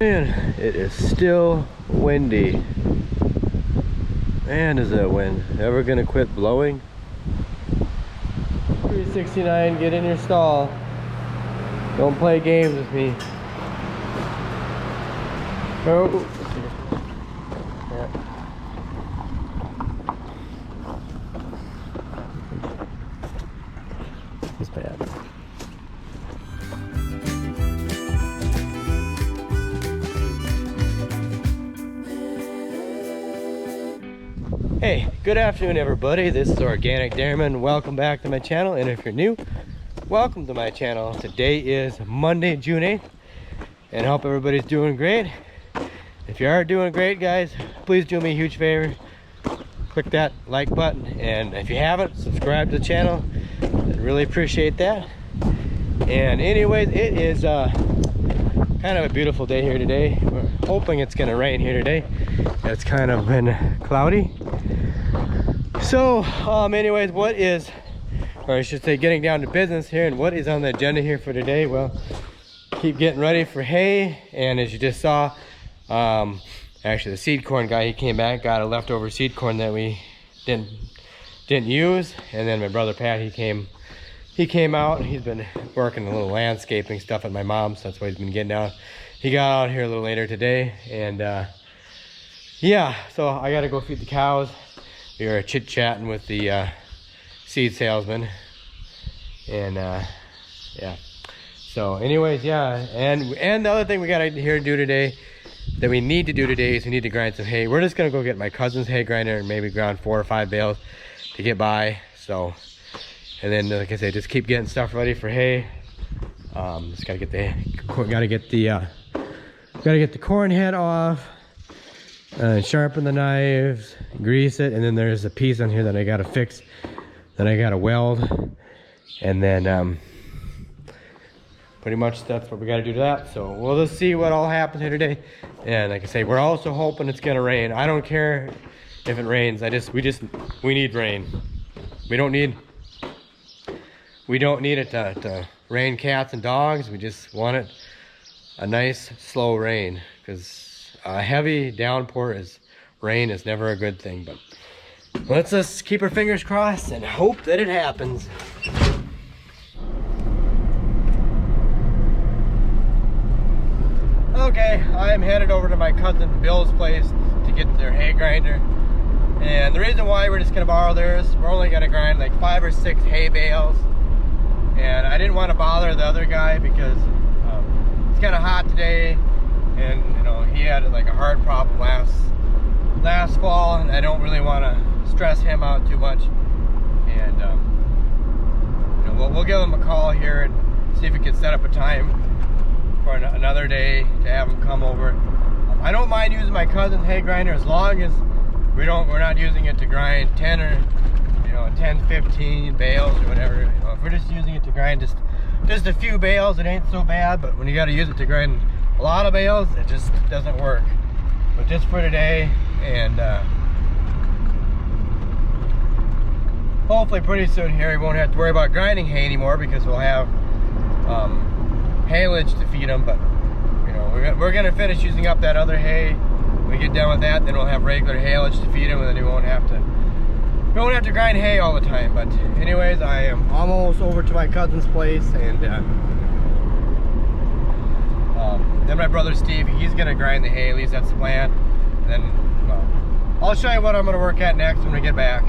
Man, it is still windy. Man, is that wind ever gonna quit blowing? 369, get in your stall. Don't play games with me. Oh. Yeah. It's bad. Hey, good afternoon everybody. This is Organic Dairyman. Welcome back to my channel, and if you're new, welcome to my channel. Today is Monday, June 8th, and I hope everybody's doing great. If you are doing great, guys, please do me a huge favor. Click that like button, and if you haven't, subscribe to the channel. I'd really appreciate that. And anyways, it is kind of a beautiful day here today. We're hoping it's gonna rain here today. It's kind of been cloudy. So anyways, what is, or I should say, getting down to business here, and what is on the agenda here for today? Well, keep getting ready for hay. And as you just saw, actually the seed corn guy, he came back, got a leftover seed corn that we didn't use. And then my brother Pat, he came out. He's been working a little landscaping stuff at my mom's. That's why he's been getting out. He got out here a little later today, and yeah, so I gotta go feed the cows. We were chit-chatting with the seed salesman, and yeah. So anyways, yeah, and the other thing we got here to do today, that we need to do today, is we need to grind some hay. We're just gonna go get my cousin's hay grinder and maybe ground 4 or 5 bales to get by. So, and then like I said, just keep getting stuff ready for hay. Just gotta get the corn head off, sharpen the knives, grease it, and then there's a piece on here that I gotta fix, that I gotta weld, and then pretty much that's what we gotta do to that. So we'll just see what all happens here today. And like I say, we're also hoping it's gonna rain. I don't care if it rains. We need rain. We don't need it to rain cats and dogs. We just want it a nice slow rain, because a heavy downpour rain is never a good thing. But let's just keep our fingers crossed and hope that it happens. Okay, I am headed over to my cousin Bill's place to get their hay grinder. And the reason why we're just gonna borrow theirs, we're only gonna grind like 5 or 6 hay bales. And I didn't want to bother the other guy because it's kind of hot today, and you know, he had like a heart problem last fall, and I don't really want to stress him out too much. And you know, we'll give him a call here and see if we can set up a time for another day to have him come over. I don't mind using my cousin's hay grinder as long as we're not using it to grind 10 or 10, 15 bales or whatever. You know, if we're just using it to grind just a few bales, it ain't so bad. But when you got to use it to grind a lot of bales, it just doesn't work. But just for today, and hopefully pretty soon here, we won't have to worry about grinding hay anymore, because we'll have haylage to feed them. But you know, we're gonna finish using up that other hay. When we get done with that, then we'll have regular haylage to feed them, and then we won't have to grind hay all the time. But anyways, I am almost over to my cousin's place, and then my brother Steve, he's gonna grind the hay. At least that's the plan. And then, well, I'll show you what I'm gonna work at next when we get back.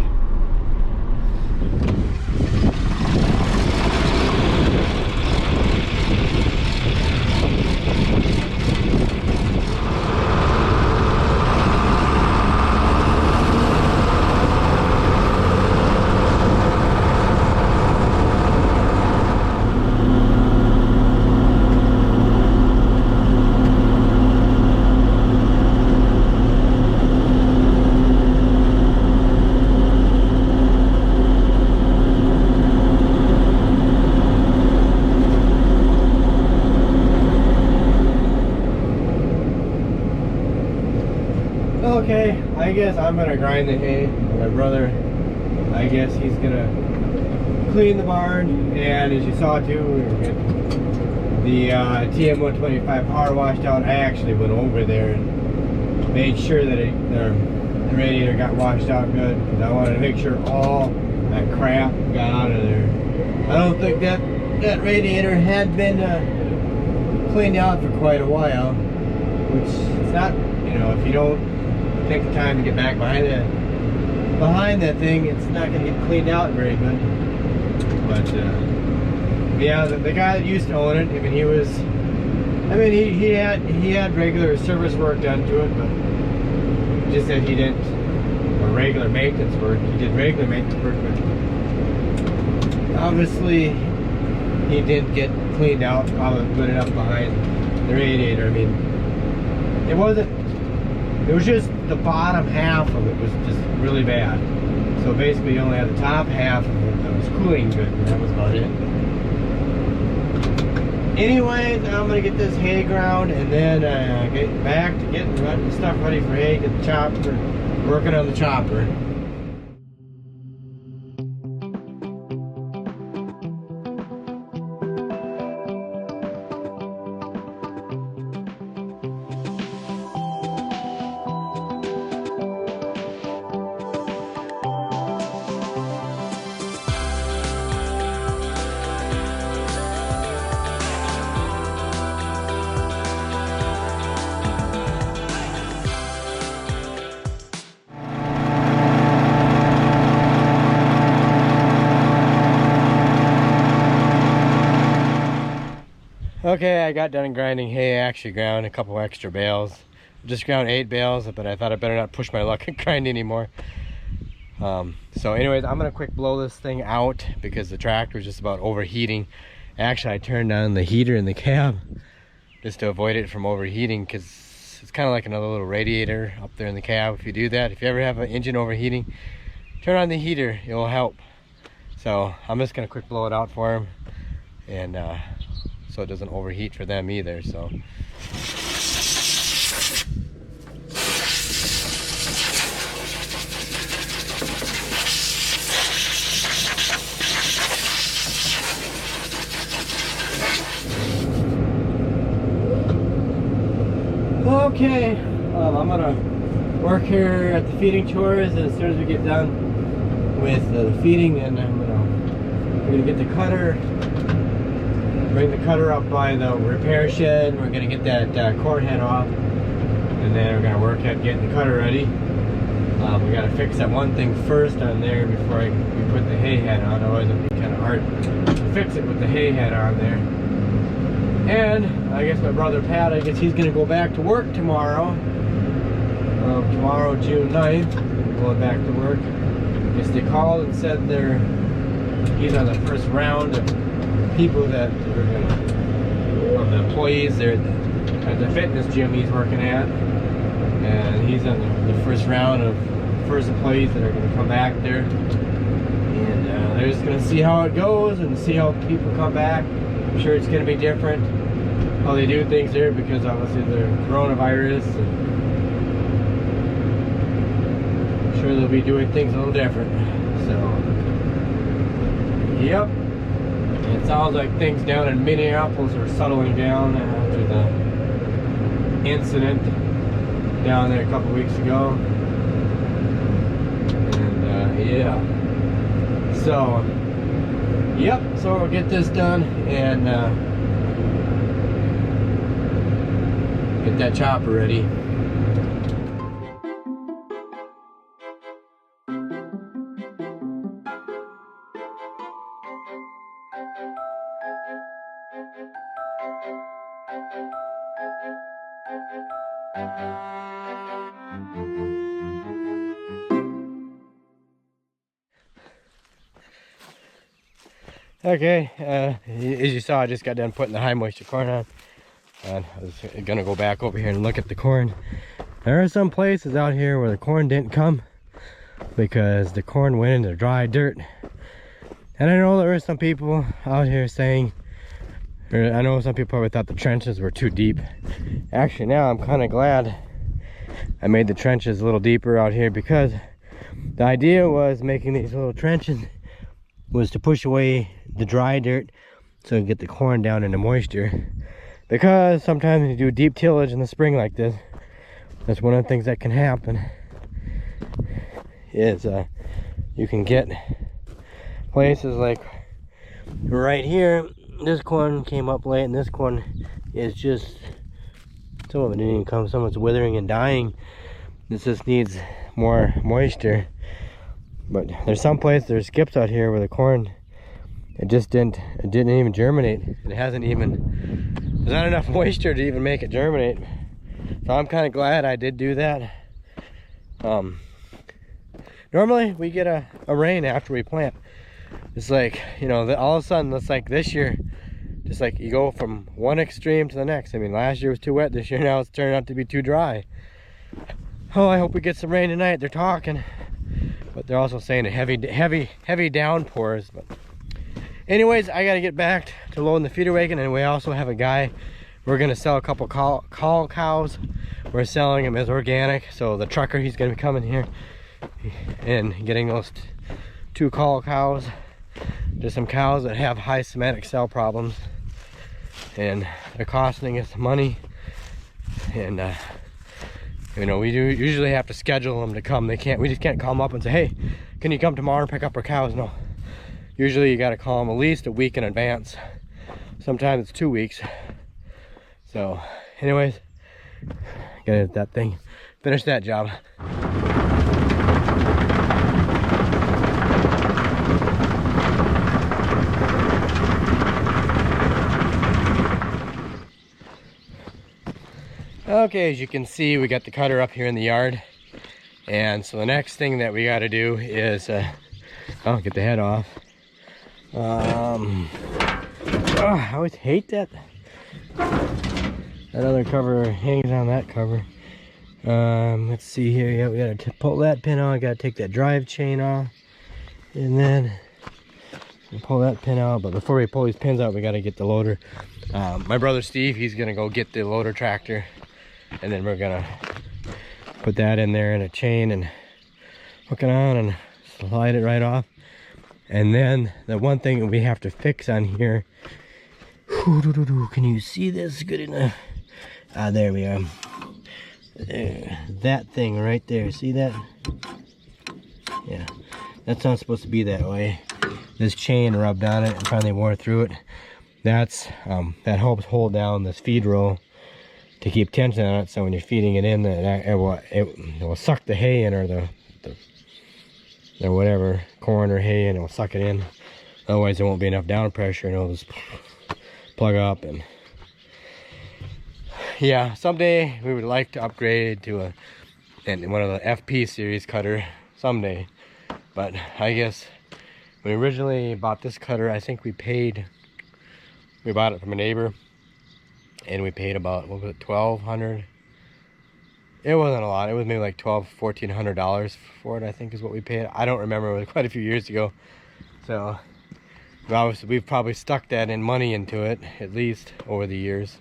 Okay, I guess I'm gonna grind the hay. My brother, I guess he's gonna clean the barn, and as you saw too, we're getting the TM125 power washed out, I actually went over there and made sure that the radiator got washed out good, because I wanted to make sure all that crap got out of there. I don't think that radiator had been cleaned out for quite a while, which it's not, you know, if you don't take the time to get back behind that thing, it's not going to get cleaned out very good. But yeah, the guy that used to own it, I mean, he had regular service work done to it, but just that he didn't, or regular maintenance work. He did regular maintenance work, but obviously he didn't get cleaned out probably good enough behind the radiator. I mean, it was just the bottom half of it was just really bad. So basically you only had the top half of it that was cooling good, and that was about it. Anyways, I'm gonna get this hay ground and then get back to getting the stuff ready for hay, get the chopper, working on the chopper. Okay, I got done grinding hay. I actually ground a couple extra bales. Just ground 8 bales, but I thought I better not push my luck and grind anymore. So anyways, I'm gonna quick blow this thing out because the tractor's just about overheating. Actually, I turned on the heater in the cab just to avoid it from overheating, because it's kind of like another little radiator up there in the cab. If you do that, if you ever have an engine overheating, turn on the heater, it will help. So I'm just gonna quick blow it out for him, and so it doesn't overheat for them either. So okay, I'm gonna work here at the feeding chores, and as soon as we get done with the feeding, then we're gonna get the cutter, bring the cutter up by the repair shed. We're gonna get that cord head off, and then we're gonna work at getting the cutter ready. We gotta fix that one thing first on there before we put the hay head on, otherwise it'll be kind of hard to fix it with the hay head on there. And I guess my brother Pat, I guess he's gonna go back to work tomorrow. Tomorrow, June 9th, going back to work. I guess they called and said he's on the first round of people that are gonna, of the employees there at the fitness gym he's working at, and he's on the first round of first employees that are gonna come back there, and they're just gonna see how it goes and see how people come back. I'm sure it's gonna be different how they do things there, because obviously the coronavirus, and I'm sure they'll be doing things a little different. So yep, it sounds like things down in Minneapolis are settling down after the incident down there a couple weeks ago. And yeah, so yep, so we'll get this done and get that chopper ready. Okay, as you saw, I just got done putting the high moisture corn on, and I was gonna go back over here and look at the corn. There are some places out here where the corn didn't come because the corn went into dry dirt, and I know there are some people out here saying, or I know some people probably thought the trenches were too deep. Actually, now I'm kind of glad I made the trenches a little deeper out here, because the idea was making these little trenches was to push away the dry dirt so we can get the corn down into moisture. Because sometimes you do deep tillage in the spring like this, that's one of the things that can happen, is you can get places like right here. This corn came up late, and this corn is just, some of it didn't even come, some of it's withering and dying. This just needs more moisture. But there's some places, there's skips out here where the corn, it didn't even germinate. It hasn't even, there's not enough moisture to even make it germinate. So I'm kind of glad I did do that. Normally we get a rain after we plant. It's like, you know, all of a sudden, it's like this year, just like you go from one extreme to the next. I mean, last year was too wet. This year now it's turning out to be too dry. Oh, I hope we get some rain tonight. They're talking, but they're also saying a heavy downpours. But anyways, I got to get back to loading the feeder wagon, and we also have a guy. We're gonna sell a couple call cows. We're selling them as organic. So the trucker, he's gonna be coming here and getting those 2 call cows. Just some cows that have high somatic cell problems, and they're costing us money. And you know, we do usually have to schedule them to come. We just can't call them up and say, hey, can you come tomorrow and pick up our cows? No, usually you got to call them at least a week in advance. Sometimes it's 2 weeks. So anyways, gotta hit that thing, finish that job. Okay, as you can see, we got the cutter up here in the yard, and so the next thing that we got to do is get the head off. I always hate that other cover hangs on that cover. Let's see here. Yeah, we got to pull that pin out. I got to take that drive chain off, and then pull that pin out. But before we pull these pins out, we got to get the loader. My brother Steve, he's gonna go get the loader tractor, and then we're gonna put that in there in a chain and hook it on and slide it right off. And then the one thing that we have to fix on here, can you see this good enough? There we are. There, that thing right there, see that? Yeah, that's not supposed to be that way. This chain rubbed on it and finally wore through it. That's that helps hold down this feed row to keep tension on it, so when you're feeding it in, it will suck the hay in, or or whatever, corn or hay, and it will suck it in. Otherwise there won't be enough down pressure, and it'll just plug up. And yeah, someday we would like to upgrade to one of the FP series cutter someday. But I guess when we originally bought this cutter, I think we bought it from a neighbor, and we paid about, what was it, $1,200? It wasn't a lot. It was maybe like $1,400 for it, I think is what we paid. I don't remember. It was quite a few years ago. So obviously we've probably stuck that in money into it, at least over the years,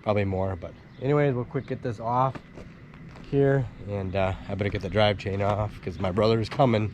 probably more. But anyways, we'll quick get this off here, and I better get the drive chain off because my brother's coming.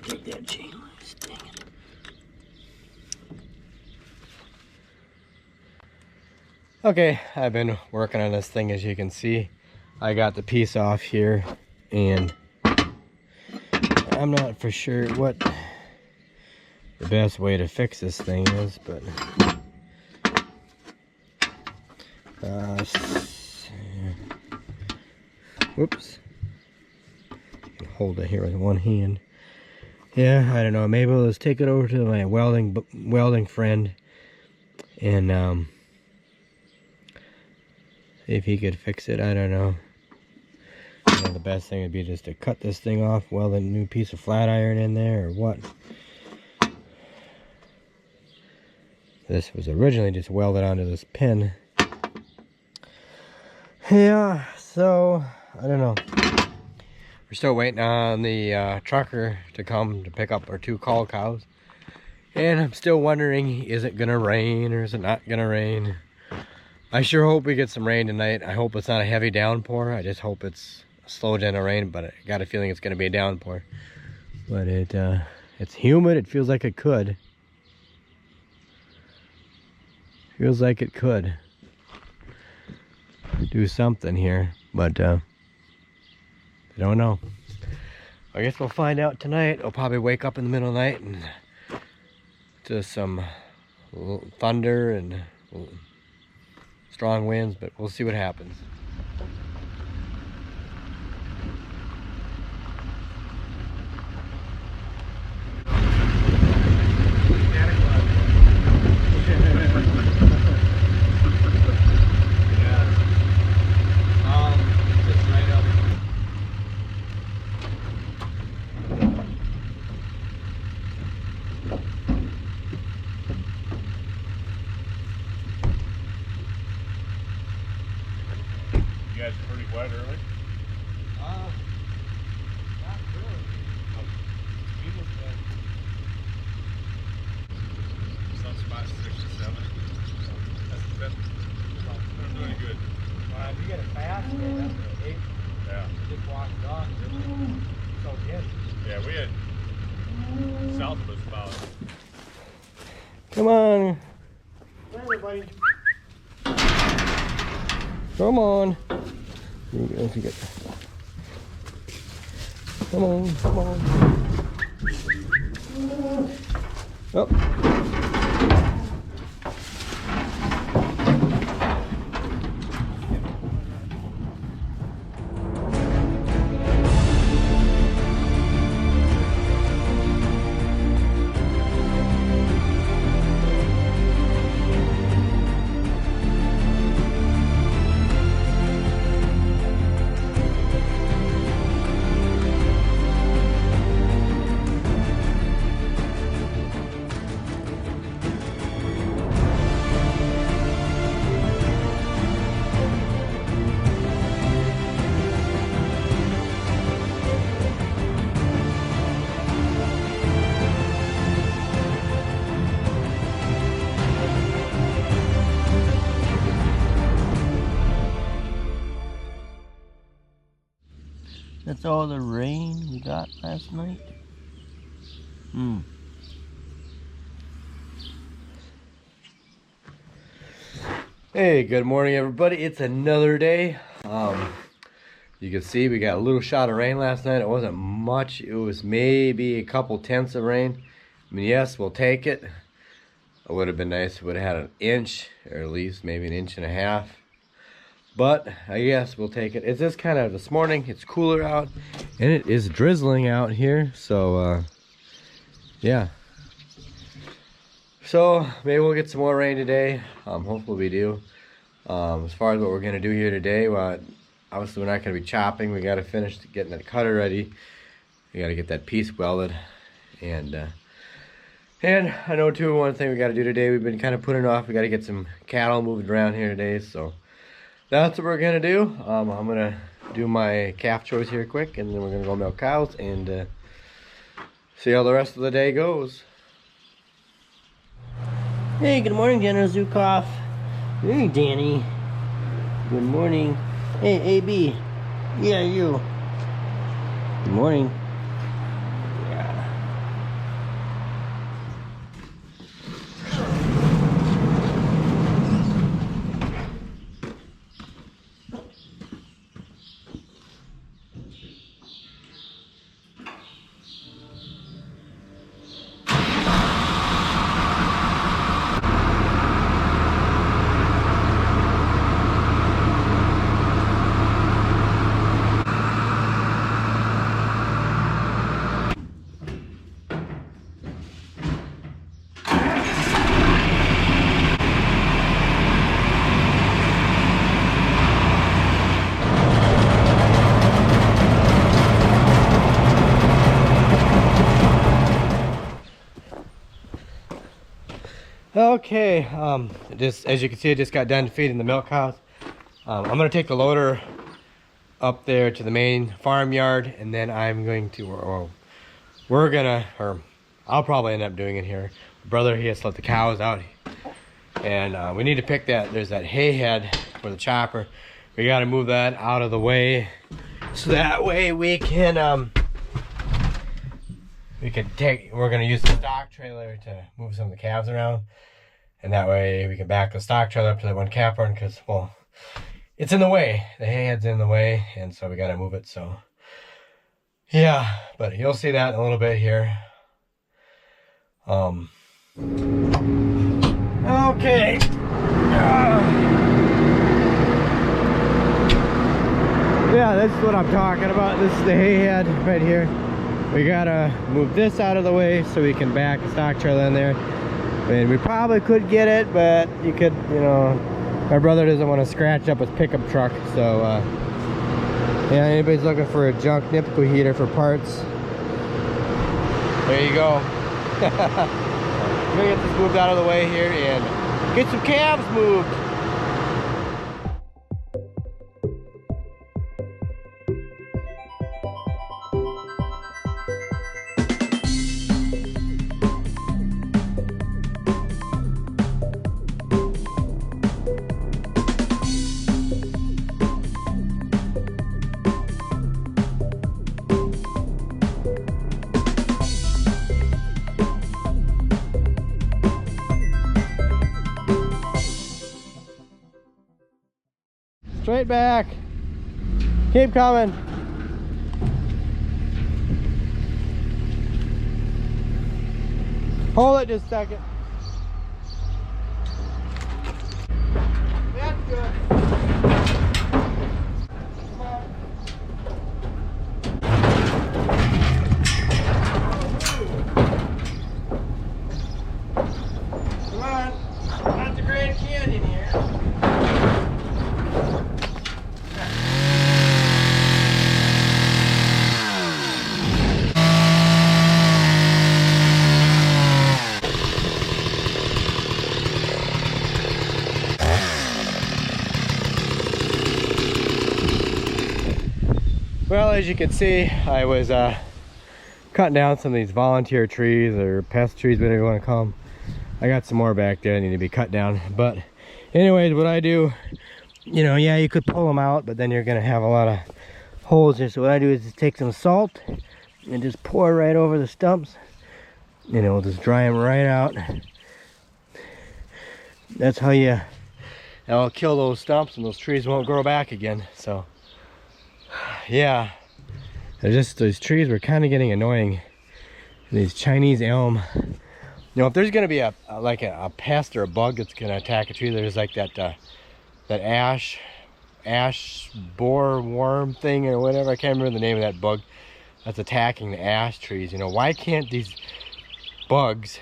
Take that chain loose, dang it. Okay, I've been working on this thing, as you can see. I got the piece off here, and I'm not for sure what the best way to fix this thing is, but whoops. hold it here with one hand. Yeah, I don't know. Maybe I'll just take it over to my welding friend and see if he could fix it. I don't know. You know, the best thing would be just to cut this thing off, weld a new piece of flat iron in there, or what. This was originally just welded onto this pin. Yeah, so I don't know. We're still waiting on the trucker to come to pick up our 2 call cows. And I'm still wondering, is it gonna rain or is it not gonna rain? I sure hope we get some rain tonight. I hope it's not a heavy downpour. I just hope it's a slow gentle rain, but I got a feeling it's gonna be a downpour. But it's humid. It feels like it could. Feels like it could do something here, but I don't know. I guess we'll find out tonight. I'll probably wake up in the middle of the night and just some thunder and strong winds, but we'll see what happens. You guys pretty wet early? Not really. Sunspot 67. That's they're doing good. If you get it fast, that's great. Yeah. Just walk it off. So good. Yeah, we had south of us about. Come on. Come on, everybody. Come on. Here we go. If you get. Come on, come on. Oh. That's all the rain we got last night. Hey, good morning everybody. It's another day. You can see we got a little shot of rain last night. It wasn't much. It was maybe a couple tenths of rain. I mean, yes, we'll take it. It would have been nice if we would have had an inch, or at least maybe an inch and a half. But I guess we'll take it. It's just kind of this morning. It's cooler out, and it is drizzling out here. So, yeah. So maybe we'll get some more rain today. Hopefully we do. As far as what we're gonna do here today, well, obviously we're not gonna be chopping. We gotta finish getting that cutter ready. We gotta get that piece welded, and I know too, one thing we gotta do today, we've been kind of putting off. We gotta get some cattle moved around here today, so. That's what we're gonna do. I'm gonna do my calf chores here quick, and then we're gonna go milk cows and see how the rest of the day goes. Hey, good morning, General Zukov. Hey, Danny. Good morning. Hey, AB. Yeah, you. Good morning. Okay, just as you can see, I just got done feeding the milk cows. I'm gonna take the loader up there to the main farmyard, and then I'm going to, or I'll probably end up doing it here. My brother, he has to let the cows out, and we need to pick that. There's that hay head for the chopper. We got to move that out of the way, so that way we can we're gonna use the stock trailer to move some of the calves around, and that way we can back the stock trailer up to that one calf barn, because, well, it's in the way. The hay head's in the way, and so we got to move it. So yeah, but you'll see that in a little bit here. Okay. Yeah, this is what I'm talking about. This is the hay head right here. We gotta move this out of the way so we can back the stock trailer in there. And we probably could get it, but you could, you know, my brother doesn't want to scratch up his pickup truck. So yeah, anybody's looking for a junk Nipco heater for parts, there you go. I'm gonna get this moved out of the way here and get some calves moved. Straight back. Keep coming. Hold it just a second. That's good. Come on. Come on. Not the Grand Canyon here. Well, as you can see, I was cutting down some of these volunteer trees, or pest trees, whatever you want to call them. I got some more back there that need to be cut down. But anyways, what I do, you know, yeah, you could pull them out, but then you're going to have a lot of holes here. So what I do is just take some salt and just pour right over the stumps. You know, just dry them right out. That's how that'll kill those stumps, and those trees won't grow back again. So yeah, those trees were kind of getting annoying. These Chinese elm, you know, if there's going to be a pest or a bug that's going to attack a tree, there's like that ash borer worm thing or whatever. I can't remember the name of that bug that's attacking the ash trees. You know, why can't these bugs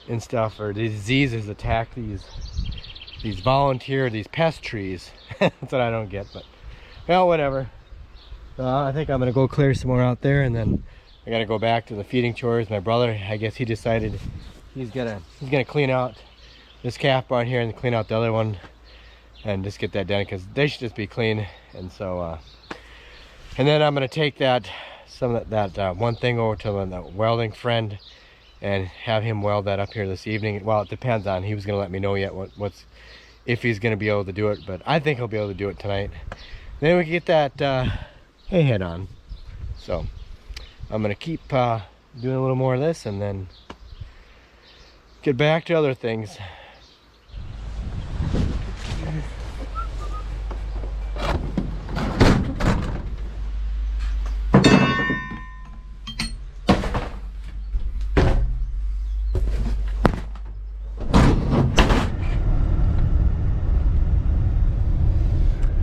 and stuff, or these diseases, attack these pest trees? That's what I don't get. But well, whatever. I think I'm gonna go clear some more out there, and then I gotta go back to the feeding chores. My brother, I guess he decided he's gonna clean out this calf barn here and clean out the other one, and just get that done, because they should just be clean. And so and then I'm gonna take that one thing over to the welding friend and have him weld that up here this evening. Well, it depends on, he was gonna let me know yet if he's gonna be able to do it, but I think he'll be able to do it tonight. Then we can get that hay head on. So I'm gonna keep doing a little more of this, and then get back to other things.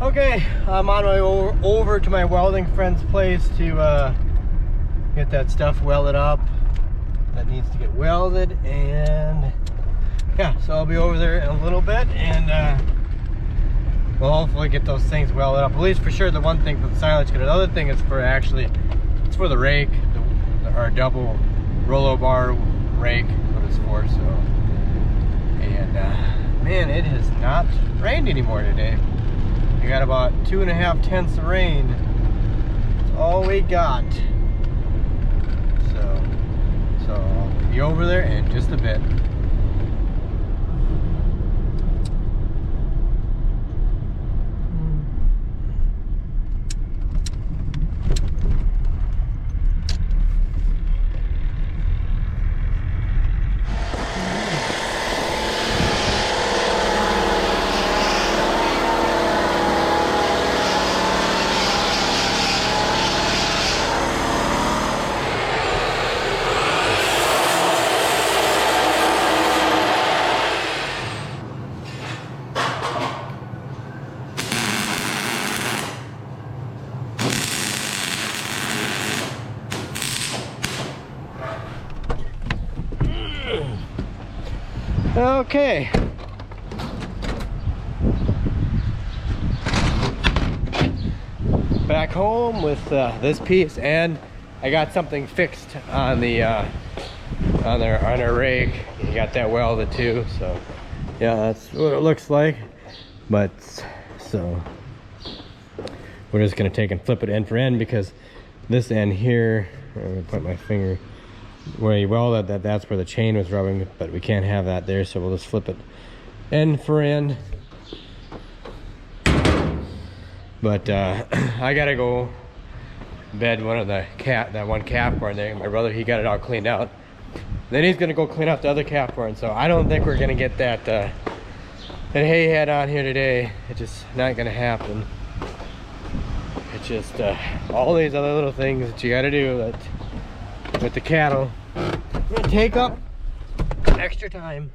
Okay, I'm on my way over to my welding friend's place to get that stuff welded up that needs to get welded. And yeah, so I'll be over there in a little bit, and we'll hopefully get those things welded up. At least for sure, the one thing for the silage kit. Another thing is for it's for the rake, our double rollo bar rake, what it's for. So And man, it has not rained anymore today. We got about 2.5 tenths of rain. That's all we got. So I'll be over there in just a bit. Okay. Back home with this piece, and I got something fixed on the on our rig. You got that welded too, so yeah, that's what it looks like. But so we're just gonna take and flip it end for end, because this end here, I'm gonna put my finger where you welded that's where the chain was rubbing, but we can't have that there, so we'll just flip it end for end. But I gotta go bed one of that one calf barn there. My brother, he got it all cleaned out. Then he's gonna go clean up the other calf barn, so I don't think we're gonna get that hay head on here today. It's just not gonna happen. It's just all these other little things that you gotta do that with the cattle, we're gonna take up extra time.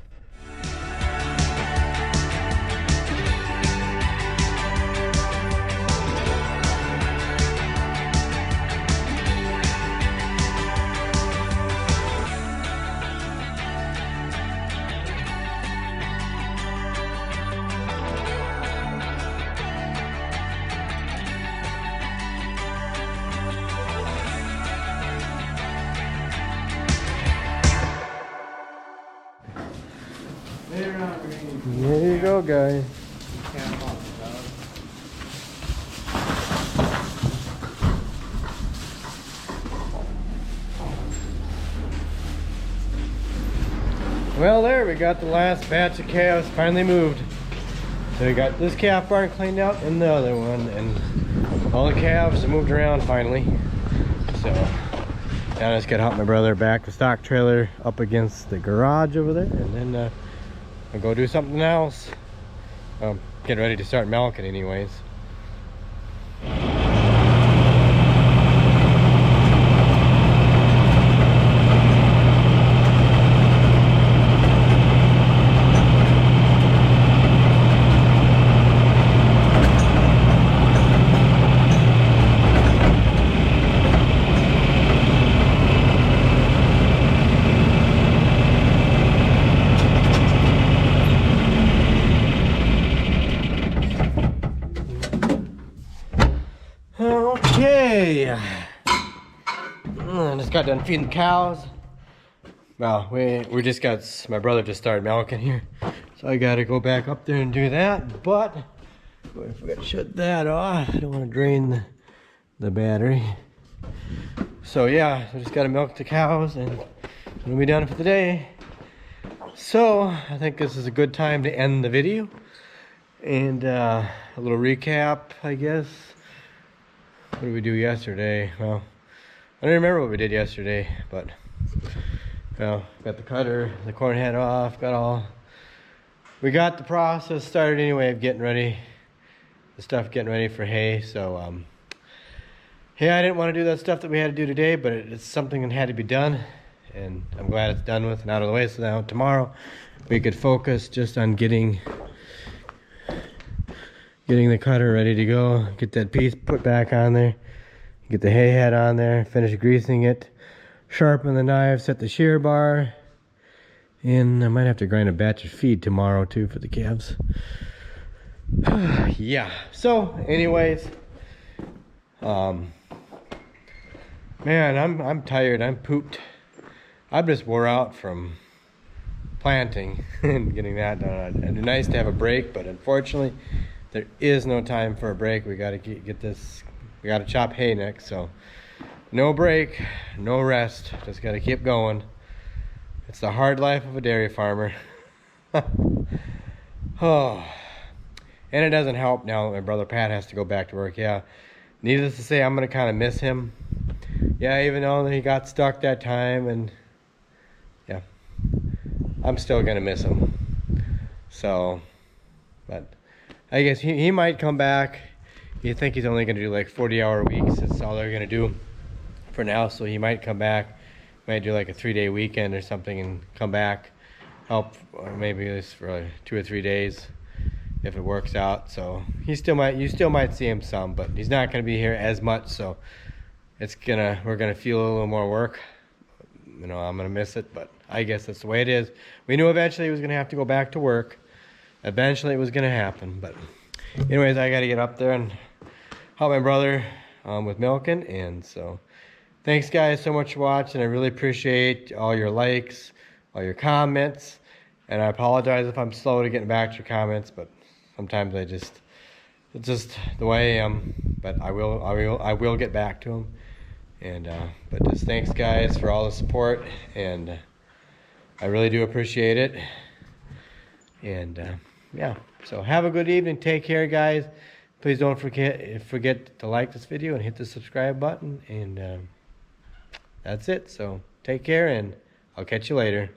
There you go, guys. Well, there we got the last batch of calves finally moved. So we got this calf barn cleaned out and the other one, and all the calves moved around finally. So now I just gotta help my brother back the stock trailer up against the garage over there, and then I'll go do something else. Get ready to start milking anyways. Okay, I just got done feeding the cows. Well, we just got, my brother just started milking here, so I gotta go back up there and do that. But I forgot to shut that off. I don't want to drain the battery. So yeah, I just gotta milk the cows and we'll be done for the day. So I think this is a good time to end the video, and a little recap, I guess. What did we do yesterday? Well, I don't remember what we did yesterday, but well, got the cutter, the corn head off, we got the process started anyway of getting ready, getting ready for hay. So yeah, I didn't want to do that stuff that we had to do today, but it's something that had to be done, and I'm glad it's done with and out of the way, so now tomorrow we could focus just on getting the cutter ready to go, get that piece put back on there, get the hay head on there, finish greasing it, sharpen the knife, set the shear bar, and I might have to grind a batch of feed tomorrow too for the calves. Yeah, so anyways, man, I'm tired, I'm pooped. I'm just wore out from planting and getting that done. It'd be nice to have a break, but unfortunately there is no time for a break. We got to get this, we got to chop hay next, so no break, no rest, just got to keep going. It's the hard life of a dairy farmer. Oh, and it doesn't help now that my brother Pat has to go back to work. Yeah, needless to say, I'm gonna kind of miss him. Yeah, even though he got stuck that time, and yeah, I'm still gonna miss him. So, but I guess he might come back. You think he's only gonna do like 40-hour weeks? That's all they're gonna do for now. So he might come back, might do like a 3-day weekend or something, and come back, help maybe just for like 2 or 3 days if it works out. So you still might see him some, but he's not gonna be here as much. So we're gonna feel a little more work. You know, I'm gonna miss it, but I guess that's the way it is. We knew eventually he was gonna have to go back to work. Eventually it was gonna happen, but anyways, I gotta get up there and help my brother with milking. And so thanks guys so much for watching. I really appreciate all your likes, all your comments, and I apologize if I'm slow to getting back to your comments, but sometimes it's just the way I am. But I will get back to them. And but just thanks guys for all the support, and I really do appreciate it. And yeah, so have a good evening. Take care guys. Please don't forget to like this video and hit the subscribe button. And that's it. So take care, and I'll catch you later.